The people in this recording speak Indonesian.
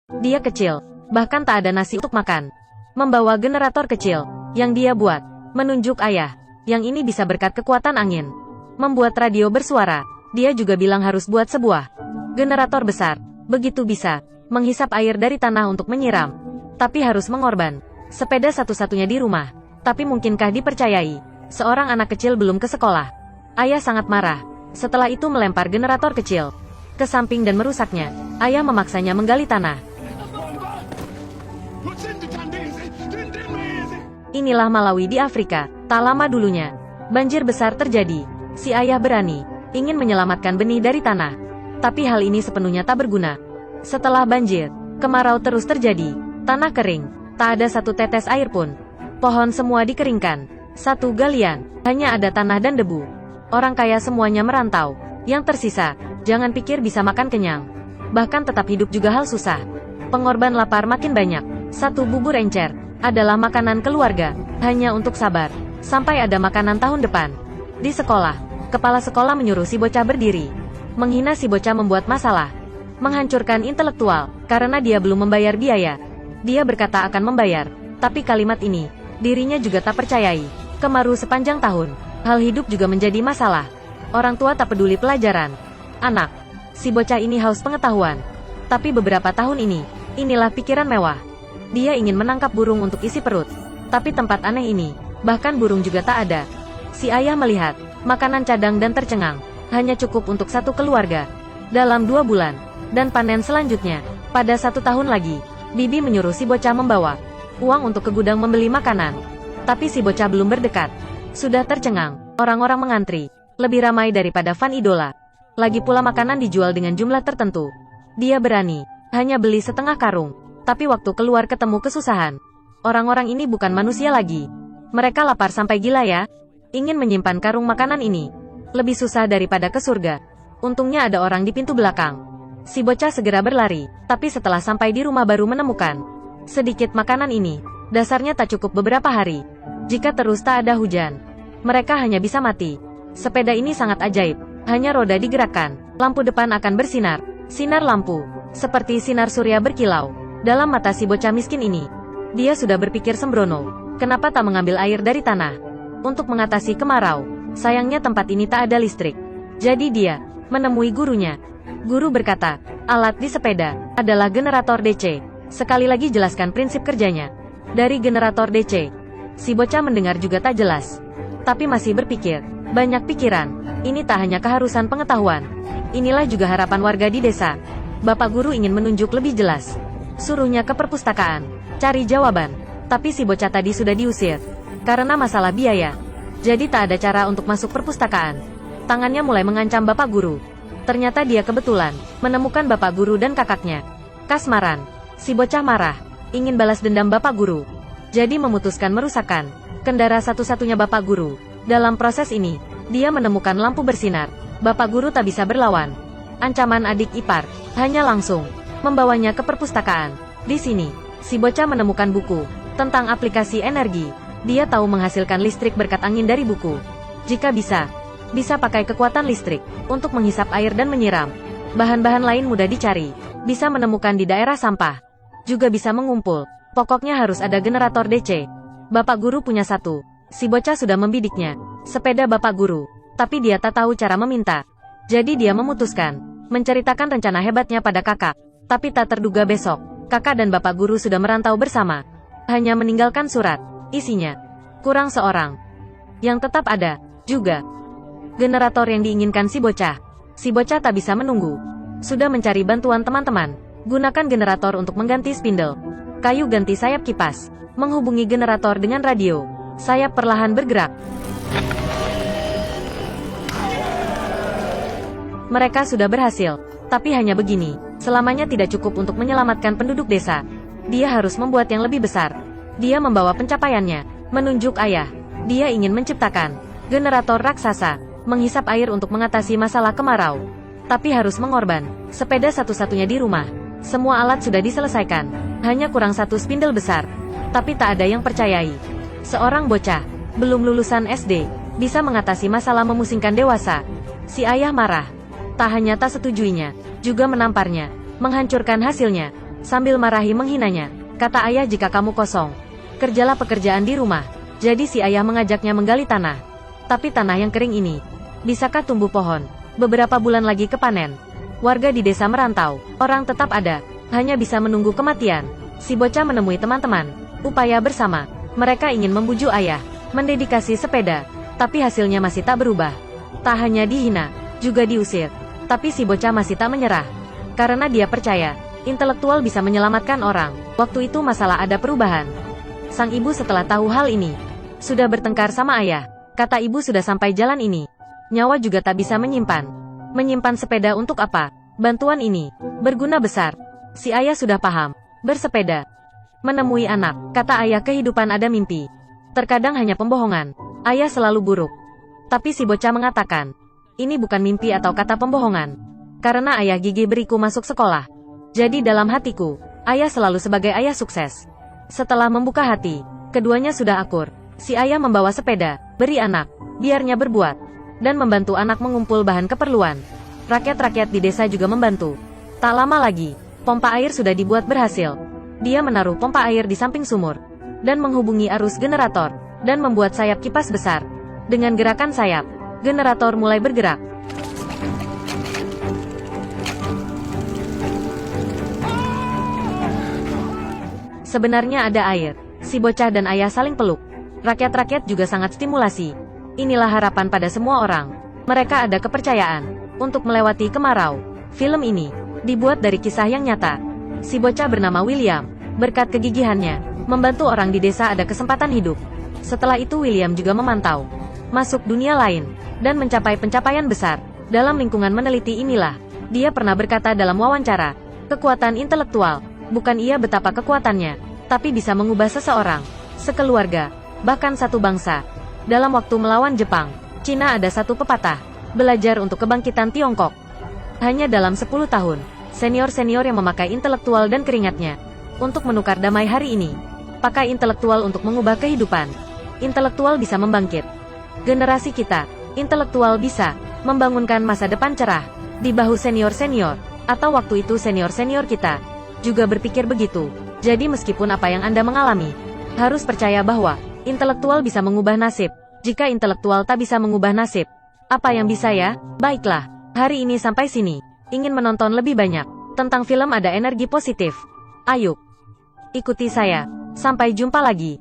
Dia kecil, bahkan tak ada nasi untuk makan. Membawa generator kecil yang dia buat, menunjuk ayah. Yang ini bisa berkat kekuatan angin. Membuat radio bersuara. Dia juga bilang harus buat sebuah generator besar. Begitu bisa menghisap air dari tanah untuk menyiram. Tapi harus mengorban sepeda satu-satunya di rumah. Tapi mungkinkah dipercayai? Seorang anak kecil belum ke sekolah. Ayah sangat marah. Setelah itu melempar generator kecil ke samping dan merusaknya. Ayah memaksanya menggali tanah. Inilah Malawi di Afrika. Tak lama dulunya, banjir besar terjadi. Si ayah berani, ingin menyelamatkan benih dari tanah. Tapi hal ini sepenuhnya tak berguna. Setelah banjir, kemarau terus terjadi. Tanah kering, tak ada satu tetes air pun. Pohon semua dikeringkan. Satu galian, hanya ada tanah dan debu. Orang kaya semuanya merantau. Yang tersisa, jangan pikir bisa makan kenyang. Bahkan tetap hidup juga hal susah. Pengorban lapar makin banyak. Satu bubur encer adalah makanan keluarga, hanya untuk sabar sampai ada makanan tahun depan. Di sekolah, kepala sekolah menyuruh si bocah berdiri. Menghina si bocah membuat masalah, menghancurkan intelektual, karena dia belum membayar biaya. Dia berkata akan membayar, tapi kalimat ini, dirinya juga tak percayai. Kemarau sepanjang tahun, hal hidup juga menjadi masalah. Orang tua tak peduli pelajaran. Anak, si bocah ini haus pengetahuan. Tapi beberapa tahun ini, inilah pikiran mewah. Dia ingin menangkap burung untuk isi perut. Tapi tempat aneh ini, bahkan burung juga tak ada. Si ayah melihat, makanan cadang dan tercengang, hanya cukup untuk satu keluarga. Dalam 2 bulan, dan panen selanjutnya, pada 1 tahun lagi, bibi menyuruh si bocah membawa uang untuk ke gudang membeli makanan. Tapi si bocah belum berdekat. Sudah tercengang, orang-orang mengantri, lebih ramai daripada fan idola. Lagi pula makanan dijual dengan jumlah tertentu. Dia berani, hanya beli setengah karung. Tapi waktu keluar ketemu kesusahan. Orang-orang ini bukan manusia lagi. Mereka lapar sampai gila ya. Ingin menyimpan karung makanan ini. Lebih susah daripada ke surga. Untungnya ada orang di pintu belakang. Si bocah segera berlari. Tapi setelah sampai di rumah baru menemukan sedikit makanan ini. Dasarnya tak cukup beberapa hari. Jika terus tak ada hujan, mereka hanya bisa mati. Sepeda ini sangat ajaib. Hanya roda digerakkan. Lampu depan akan bersinar. Sinar lampu, seperti sinar surya berkilau dalam mata si bocah miskin ini. Dia sudah berpikir sembrono, kenapa tak mengambil air dari tanah untuk mengatasi kemarau. Sayangnya tempat ini tak ada listrik. Jadi dia menemui gurunya. Guru berkata, alat di sepeda adalah generator DC. Sekali lagi jelaskan prinsip kerjanya. Dari generator DC, si bocah mendengar juga tak jelas, tapi masih berpikir. Banyak pikiran. Ini tak hanya keharusan pengetahuan. Inilah juga harapan warga di desa. Bapak guru ingin menunjuk lebih jelas. Suruhnya ke perpustakaan, cari jawaban. Tapi si bocah tadi sudah diusir karena masalah biaya. Jadi tak ada cara untuk masuk perpustakaan. Tangannya mulai mengancam bapak guru. Ternyata dia kebetulan menemukan bapak guru dan kakaknya. Kasmaran, si bocah marah, ingin balas dendam bapak guru. Jadi memutuskan merusakkan kendaraan satu-satunya bapak guru. Dalam proses ini, dia menemukan lampu bersinar. Bapak guru tak bisa berlawan. Ancaman adik ipar, hanya langsung membawanya ke perpustakaan. Di sini, si bocah menemukan buku tentang aplikasi energi. Dia tahu menghasilkan listrik berkat angin dari buku. Jika bisa pakai kekuatan listrik untuk menghisap air dan menyiram. Bahan-bahan lain mudah dicari, bisa menemukan di daerah sampah. Juga bisa mengumpul. Pokoknya harus ada generator DC. Bapak guru punya satu. Si bocah sudah membidiknya. Sepeda bapak guru. Tapi dia tak tahu cara meminta. Jadi dia memutuskan menceritakan rencana hebatnya pada kakak. Tapi tak terduga besok, kakak dan bapak guru sudah merantau bersama. Hanya meninggalkan surat. Isinya, kurang seorang. Yang tetap ada, juga generator yang diinginkan si bocah. Si bocah tak bisa menunggu. Sudah mencari bantuan teman-teman. Gunakan generator untuk mengganti spindle. Kayu ganti sayap kipas. Menghubungi generator dengan radio. Sayap perlahan bergerak. Mereka sudah berhasil. Tapi hanya begini, selamanya tidak cukup untuk menyelamatkan penduduk desa. Dia harus membuat yang lebih besar. Dia membawa pencapaiannya, menunjuk ayah. Dia ingin menciptakan generator raksasa, menghisap air untuk mengatasi masalah kemarau. Tapi harus mengorban sepeda satu-satunya di rumah. Semua alat sudah diselesaikan, hanya kurang satu spindle besar. Tapi tak ada yang percayai. Seorang bocah, belum lulusan SD, bisa mengatasi masalah memusingkan dewasa. Si ayah marah. Tak hanya tak setujuinya, juga menamparnya, menghancurkan hasilnya. Sambil marahi menghinanya, kata ayah jika kamu kosong, kerjalah pekerjaan di rumah. Jadi si ayah mengajaknya menggali tanah. Tapi tanah yang kering ini, bisakah tumbuh pohon? Beberapa bulan lagi kepanen. Warga di desa merantau, orang tetap ada, hanya bisa menunggu kematian. Si bocah menemui teman-teman, upaya bersama. Mereka ingin membujuk ayah, mendedikasi sepeda, tapi hasilnya masih tak berubah. Tak hanya dihina, juga diusir. Tapi si bocah masih tak menyerah. Karena dia percaya, intelektual bisa menyelamatkan orang. Waktu itu masalah ada perubahan. Sang ibu setelah tahu hal ini, sudah bertengkar sama ayah. Kata ibu sudah sampai jalan ini. Nyawa juga tak bisa menyimpan. Menyimpan sepeda untuk apa? Bantuan ini berguna besar. Si ayah sudah paham. Bersepeda. Menemui anak. Kata ayah kehidupan ada mimpi. Terkadang hanya pembohongan. Ayah selalu buruk. Tapi si bocah mengatakan, ini bukan mimpi atau kata pembohongan. Karena ayah gigi beriku masuk sekolah. Jadi dalam hatiku, ayah selalu sebagai ayah sukses. Setelah membuka hati, keduanya sudah akur. Si ayah membawa sepeda, beri anak, biarnya berbuat, dan membantu anak mengumpul bahan keperluan. Rakyat-rakyat di desa juga membantu. Tak lama lagi, pompa air sudah dibuat berhasil. Dia menaruh pompa air di samping sumur, dan menghubungi arus generator, dan membuat sayap kipas besar. Dengan gerakan sayap, generator mulai bergerak. Sebenarnya ada air. Si bocah dan ayah saling peluk. Rakyat-rakyat juga sangat stimulasi. Inilah harapan pada semua orang. Mereka ada kepercayaan untuk melewati kemarau. Film ini dibuat dari kisah yang nyata. Si bocah bernama William. Berkat kegigihannya, membantu orang di desa ada kesempatan hidup. Setelah itu William juga memantau, masuk dunia lain, dan mencapai pencapaian besar. Dalam lingkungan meneliti inilah, dia pernah berkata dalam wawancara, kekuatan intelektual, bukan ia betapa kekuatannya, tapi bisa mengubah seseorang, sekeluarga, bahkan satu bangsa. Dalam waktu melawan Jepang, Cina ada satu pepatah, belajar untuk kebangkitan Tiongkok. Hanya dalam 10 tahun, senior-senior yang memakai intelektual dan keringatnya, untuk menukar damai hari ini. Pakai intelektual untuk mengubah kehidupan. Intelektual bisa membangkit generasi kita. Intelektual bisa membangunkan masa depan cerah di bahu senior-senior, atau waktu itu senior-senior kita juga berpikir begitu. Jadi meskipun apa yang Anda mengalami, harus percaya bahwa intelektual bisa mengubah nasib. Jika intelektual tak bisa mengubah nasib, apa yang bisa ya? Baiklah, hari ini sampai sini. Ingin menonton lebih banyak tentang film Ada Energi Positif? Ayo, ikuti saya. Sampai jumpa lagi.